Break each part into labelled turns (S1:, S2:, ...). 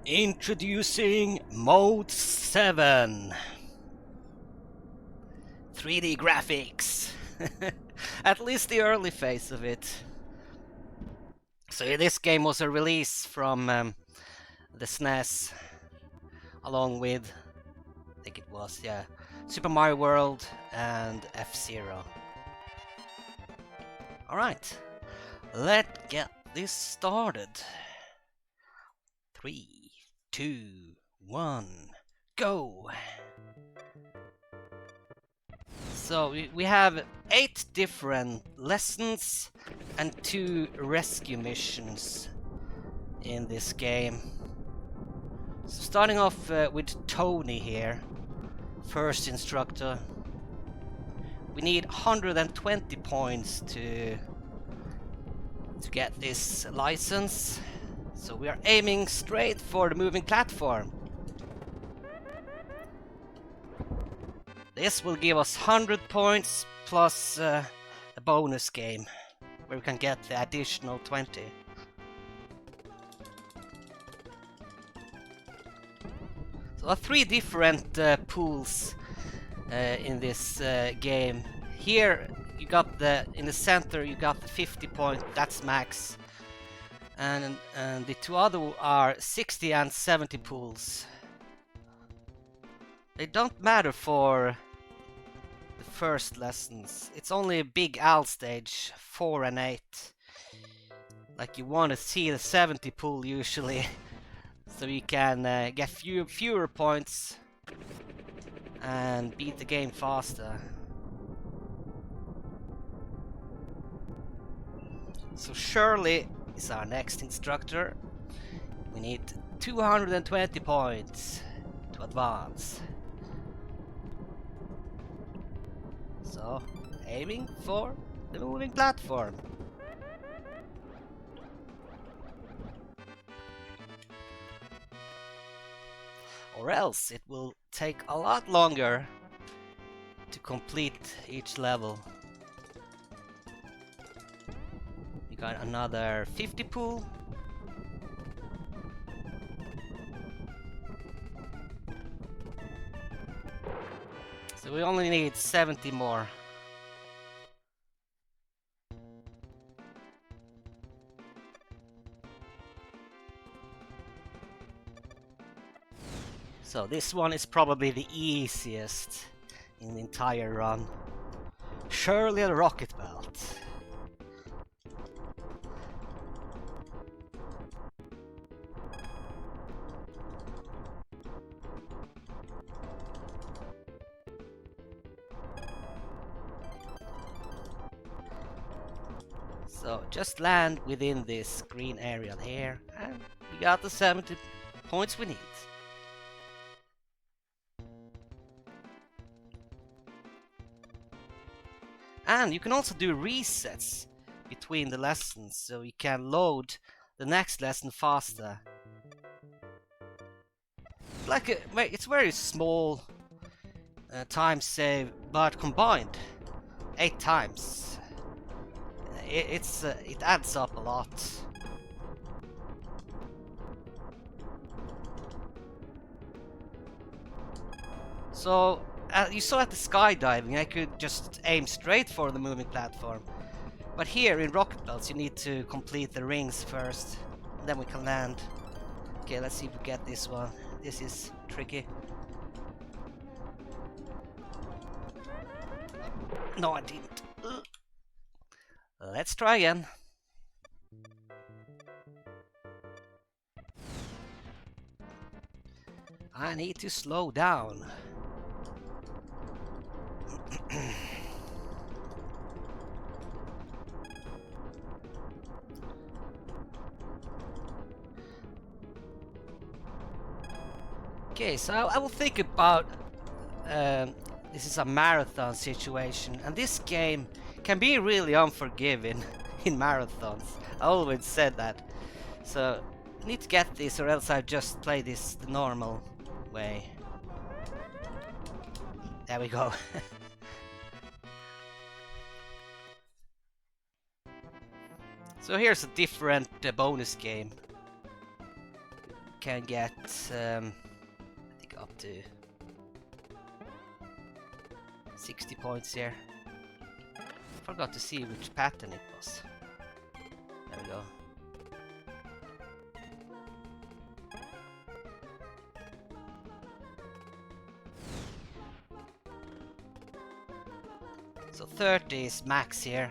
S1: Introducing Mode 7. 3D graphics. At least the early phase of it. So this game was a release from the SNES, along with, I think it was, yeah, Super Mario World and F-Zero. Alright, let's get this started. 3, 2, 1, go! So we have 8 different lessons and 2 rescue missions in this game. So starting off with Tony here, first instructor. We need 120 points to get this license. So we are aiming straight for the moving platform. This will give us 100 points plus a bonus game where we can get the additional 20. So there are 3 different pools in this game. Here you got in the center you got the 50 point, that's max. And the 2 other are 60 and 70 pools. They don't matter for the first lessons. It's only a Big Al stage 4 and 8. Like you want to see the 70 pool usually, so you can get fewer points and beat the game faster. So Shirley is our next instructor. We need 220 points to advance. So, aiming for the moving platform. Or else it will take a lot longer to complete each level. We got another 50 pool. So we only need 70 more. So this one is probably the easiest in the entire run. Shirley the Rocket Belt. So just land within this green area here, and we got the 70 points we need. And you can also do resets between the lessons, so you can load the next lesson faster. It's very small time save, but combined 8 times. It adds up a lot. So you saw at the skydiving, I could just aim straight for the moving platform. But here in Rocket Belts, you need to complete the rings first, and then we can land. Okay, let's see if we get this one. This is tricky. No, I didn't. Let's try again. I need to slow down. Okay, so I will think about this is a marathon situation, and this game can be really unforgiving in marathons. I always said that. So I need to get this, or else I just play this the normal way. There we go. So here's a different bonus game. can get, I think up to 60 points here. Forgot to see which pattern it was. There we go. So 30 is max here.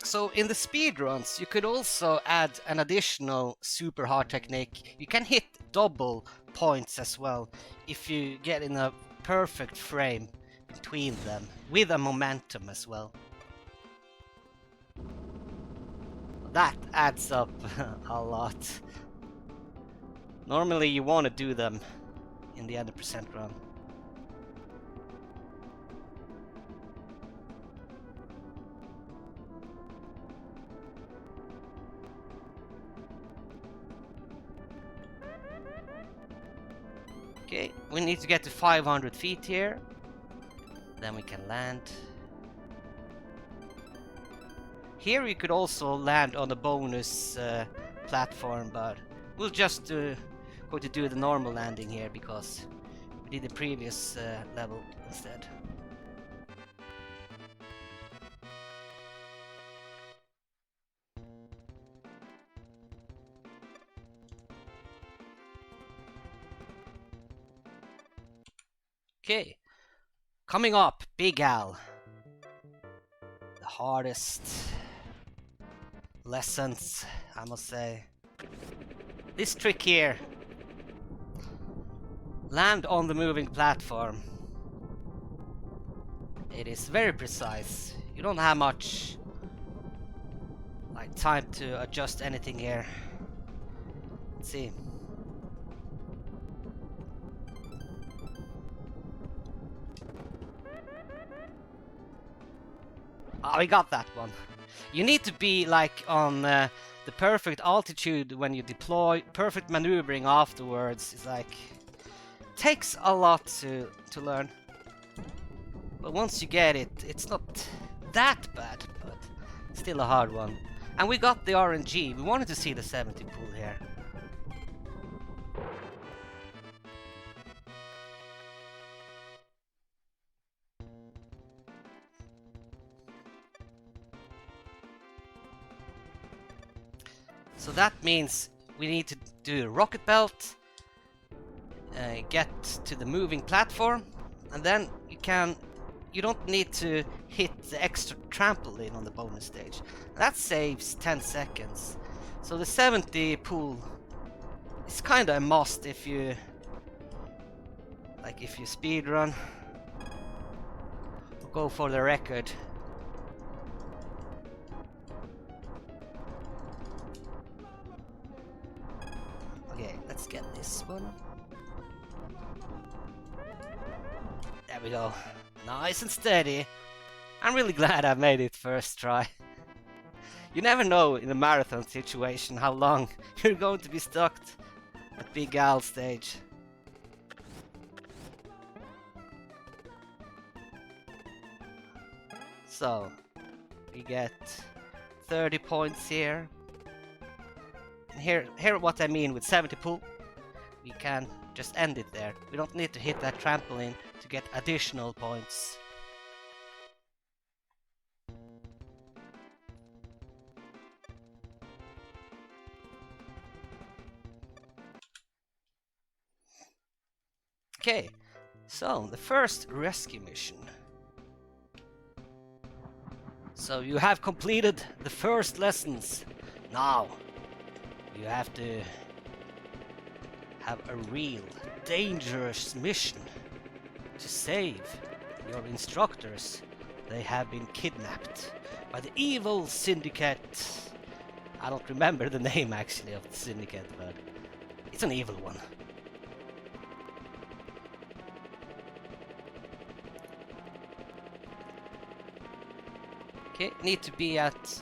S1: So in the speedruns, you could also add an additional super hard technique. You can hit double points as well if you get in a perfect frame between them with a momentum as well. That adds up a lot. Normally you want to do them in the 100% run. Okay, we need to get to 500 feet here. Then we can land. Here you could also land on the bonus platform, but we'll just go to do the normal landing here because we did the previous level instead. Okay, coming up, Big Al. The hardest lessons, I must say. This trick here. Land on the moving platform. It is very precise. You don't have much time to adjust anything here. Let's see. Oh, we got that one. You need to be on the perfect altitude when you deploy. Perfect maneuvering afterwards is takes a lot to learn. But once you get it, it's not that bad, but still a hard one. And we got the RNG. We wanted to see the 70 pool here. So that means we need to do a rocket belt, get to the moving platform, and then you don't need to hit the extra trampoline on the bonus stage. That saves 10 seconds. So the 70 pool is kind of a must if you speedrun or go for the record. Okay, let's get this one. There we go. Nice and steady. I'm really glad I made it first try. You never know in a marathon situation how long you're going to be stuck at Big Al stage. So, we get 30 points here. And here what I mean with 70 pool. We can just end it there. We don't need to hit that trampoline to get additional points. Okay, so the first rescue mission. So you have completed the first lessons. Now you have to have a real dangerous mission to save your instructors. They have been kidnapped by the evil syndicate. I don't remember the name actually of the syndicate, but it's an evil one. Okay, need to be at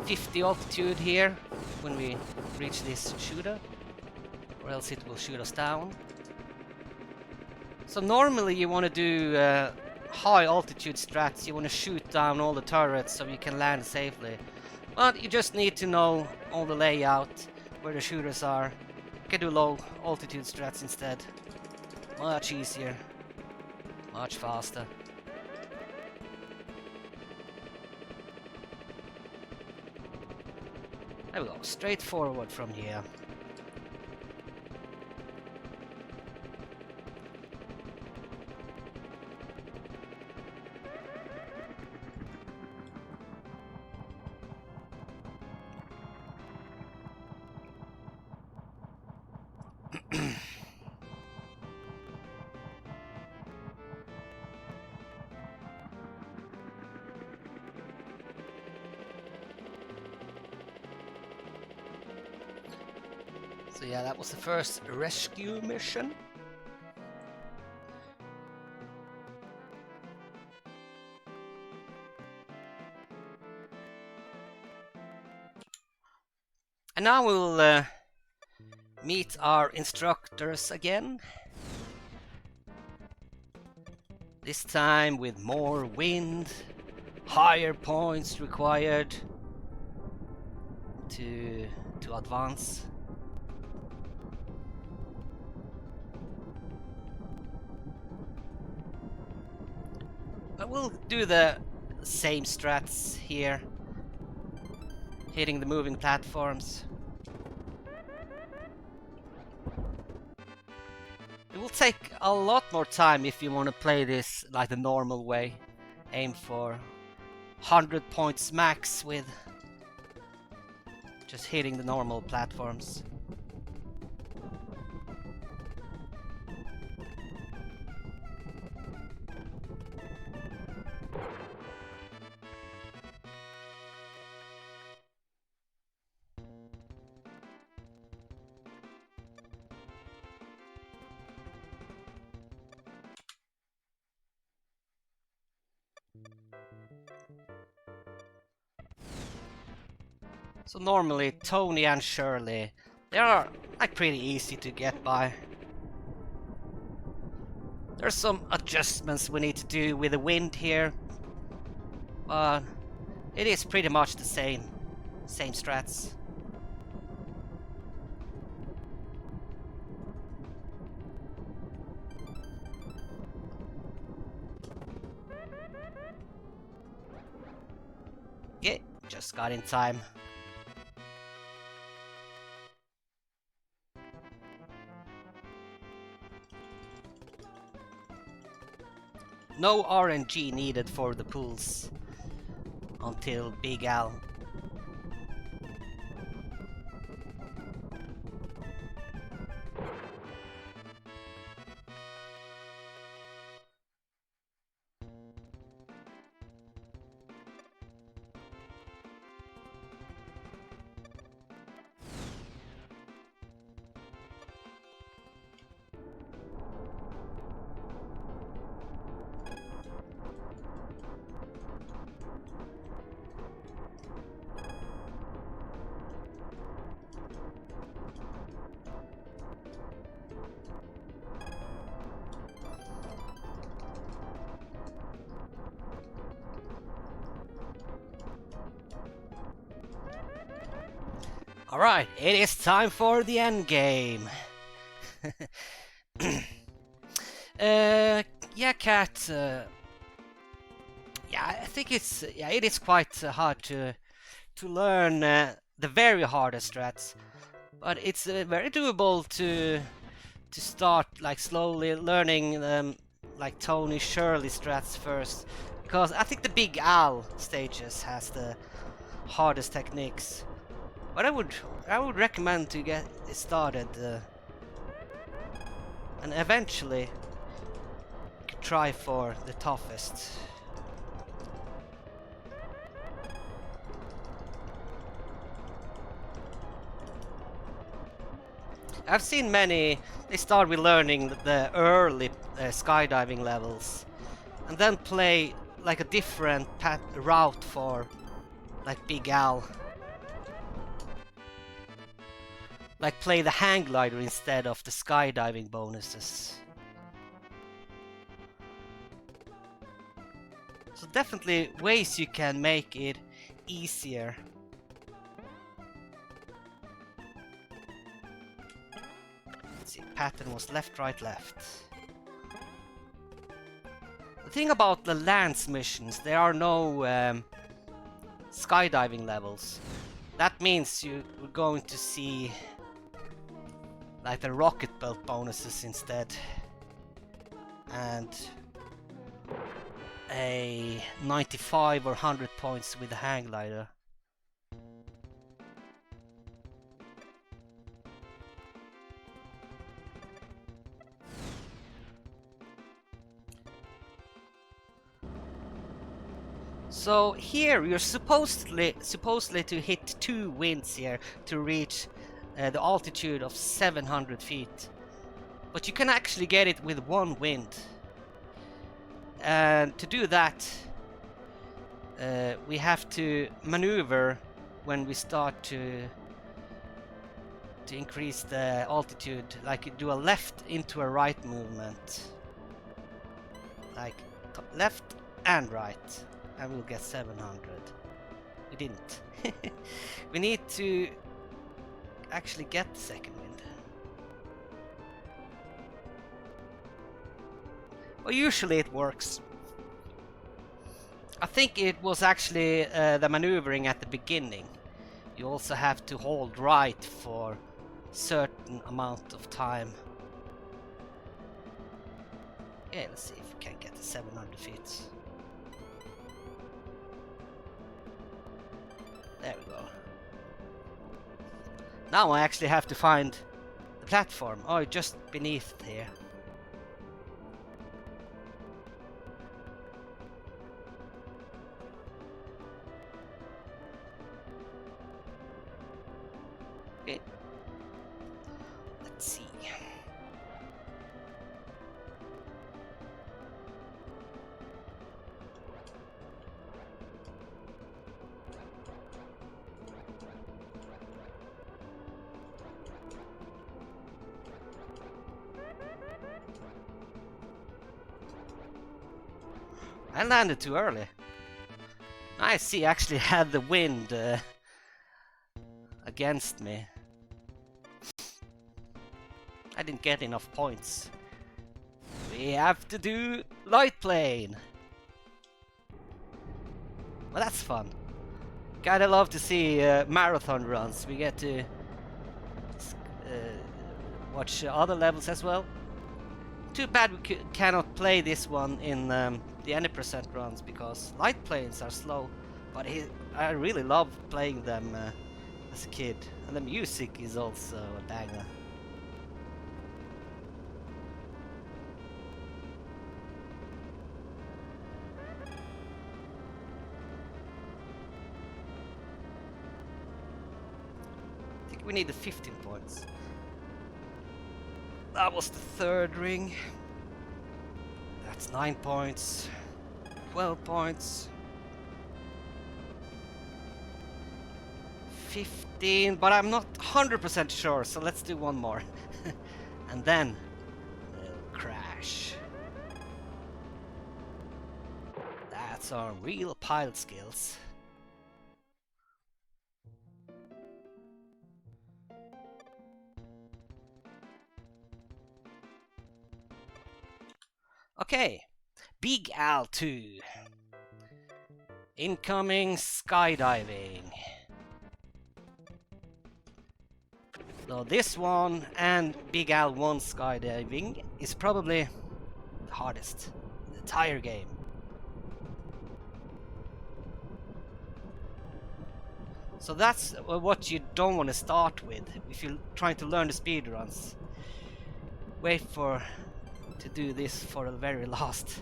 S1: 50 altitude here when we reach this shooter, or else it will shoot us down. So normally you want to do high altitude strats. You want to shoot down all the turrets so you can land safely. But you just need to know all the layout, where the shooters are. You can do low altitude strats instead. Much easier. Much faster. There we go, straight forward from here. So yeah, that was the first rescue mission. And now we'll meet our instructors again. This time with more wind, higher points required to advance. But we'll do the same strats here, hitting the moving platforms. It will take a lot more time if you want to play this like the normal way. Aim for 100 points max with just hitting the normal platforms. So normally Tony and Shirley, they are like pretty easy to get by. There's some adjustments we need to do with the wind here, but it is pretty much the same strats. Yeah, just got in time. No RNG needed for the pools until Big Al. Alright, it is time for the end game. Yeah, Cat. Yeah, I think it is quite hard to learn the very hardest strats, but it's very doable to start like slowly learning like Tony Shirley strats first, because I think the Big Al stages has the hardest techniques. But I would recommend to get it started and eventually try for the toughest. I've seen many, they start with learning the early skydiving levels and then play like a different route for like Big Al. Like play the hang glider instead of the skydiving bonuses. So definitely ways you can make it easier Let's see, pattern was left, right, left. The thing about the Lance missions, there are no skydiving levels. That means you're going to see like the rocket belt bonuses instead. And a 95 or 100 points with the hang glider. So here you're supposedly to hit 2 winds here to reach the altitude of 700 feet. But you can actually get it with 1 wind. And to do that, we have to maneuver when we start to increase the altitude, like do a left into a right movement, like left and right, and we'll get 700. We didn't. We need to actually get the second wind. Well, usually it works. I think it was actually the maneuvering at the beginning. You also have to hold right for a certain amount of time. Yeah, let's see if we can get the 700 feet. There we go. Now I actually have to find the platform. Oh, just beneath here. Okay. Let's see. I landed too early. I see, actually had the wind against me. I didn't get enough points. We have to do light plane. Well, that's fun. Kinda love to see marathon runs. We get to watch other levels as well. Too bad we cannot play this one in the any percent runs because light planes are slow. But I really love playing them as a kid, and the music is also a banger. I think we need the 15 points. That was the third ring. That's 9 points. 12 points. 15, but I'm not 100% sure, so let's do one more. And then we'll crash. That's our real pilot skills. Okay, Big Al 2. Incoming skydiving. So this one and Big Al 1 skydiving is probably the hardest in the entire game. So that's what you don't want to start with if you're trying to learn the speedruns. Wait to do this for the very last.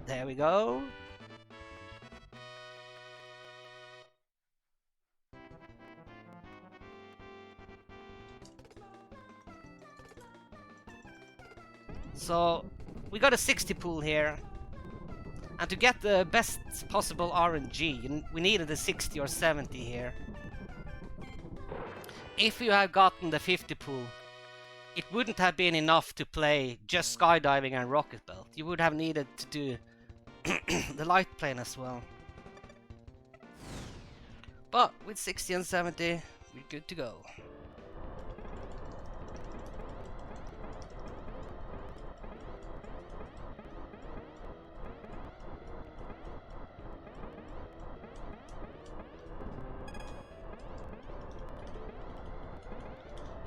S1: There we go. So we got a 60 pool here, and to get the best possible RNG we needed a 60 or 70 here. If you had gotten the 50 pool, it wouldn't have been enough to play just skydiving and rocket belt. You would have needed to do the light plane as well. But with 60 and 70 We're good to go.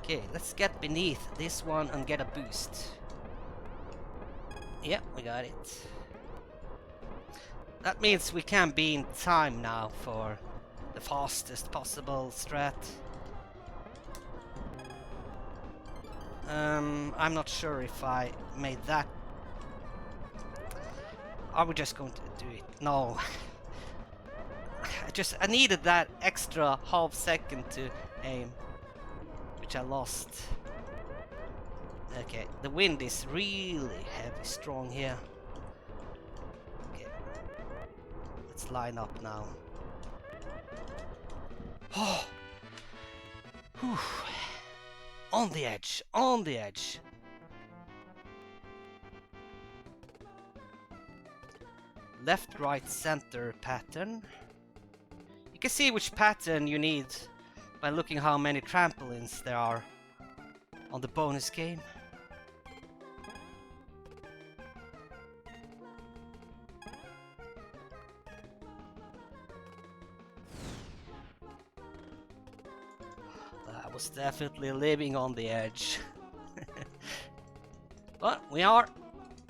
S1: Okay, let's get beneath this one and get a boost. Yep, we got it. That means we can be in time now for the fastest possible strat. I'm not sure if I made that. Are we just going to do it? No. I needed that extra half second to aim, which I lost. Okay, the wind is really heavy, strong here. Okay, let's line up now. Oh, whew. On the edge, on the edge. Left, right, center pattern. You can see which pattern you need by looking how many trampolines there are on the bonus game. That was definitely living on the edge. But we are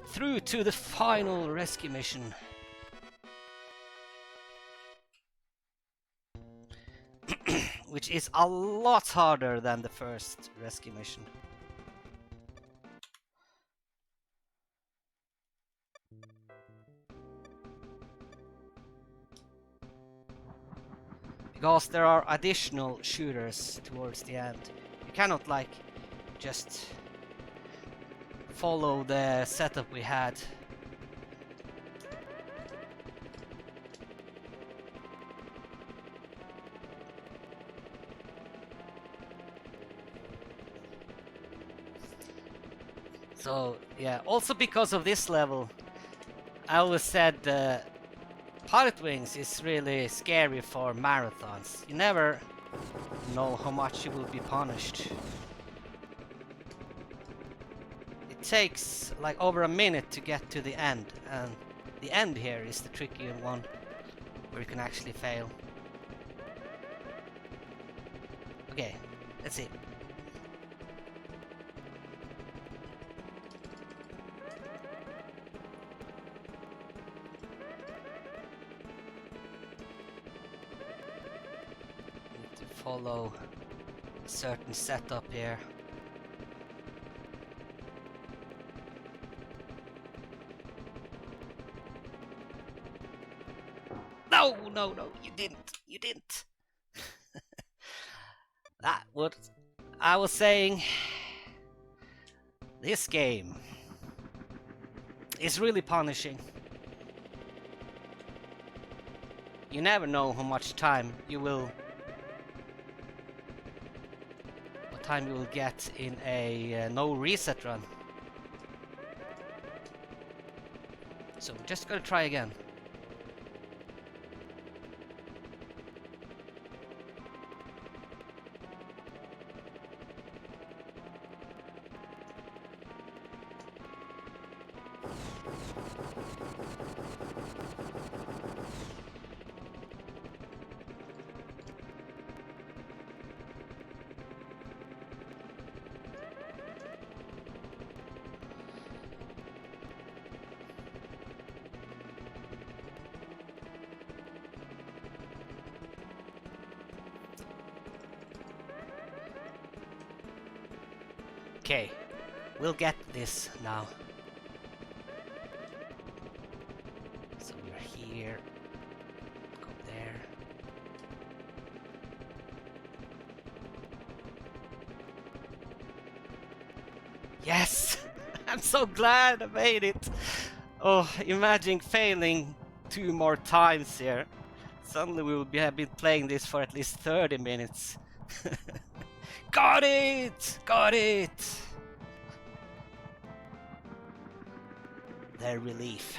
S1: through to the final rescue mission. Which is a lot harder than the first rescue mission. Because there are additional shooters towards the end. You cannot like just follow the setup we had. So yeah, also because of this level, I always said Pilotwings is really scary for marathons. You never know how much you will be punished. It takes like over a minute to get to the end, and the end here is the tricky one where you can actually fail. Okay, let's see. Follow a certain setup here. No, no, no, you didn't. You didn't. That what I was saying. This game is really punishing. You never know how much time you will get in a no reset run. So we're just gonna try again. Okay, we'll get this now. So we're here. Go there. Yes! I'm so glad I made it! Oh, imagine failing 2 more times here. Suddenly we would have been playing this for at least 30 minutes. Got it! Got it! Their relief.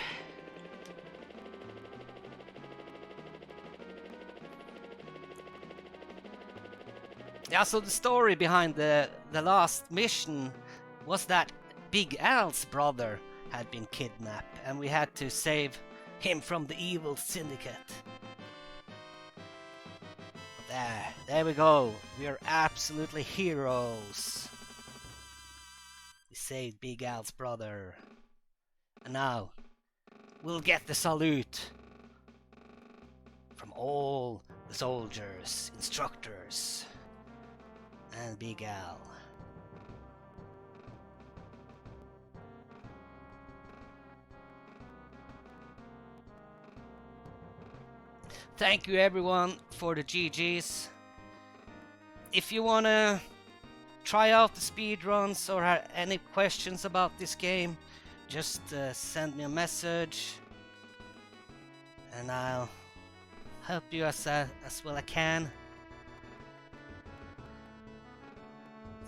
S1: Yeah, so the story behind the last mission was that Big Al's brother had been kidnapped and we had to save him from the evil syndicate. There we go. We are absolutely heroes. We saved Big Al's brother. And now we'll get the salute from all the soldiers, instructors, and Big Al. Thank you everyone for the GGs. If you wanna try out the speedruns or have any questions about this game, just send me a message and I'll help you as well I can.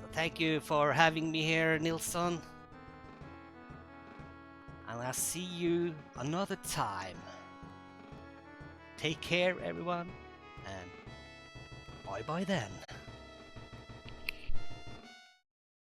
S1: So thank you for having me here, Nilsson. And I'll see you another time. Take care everyone, and bye bye then.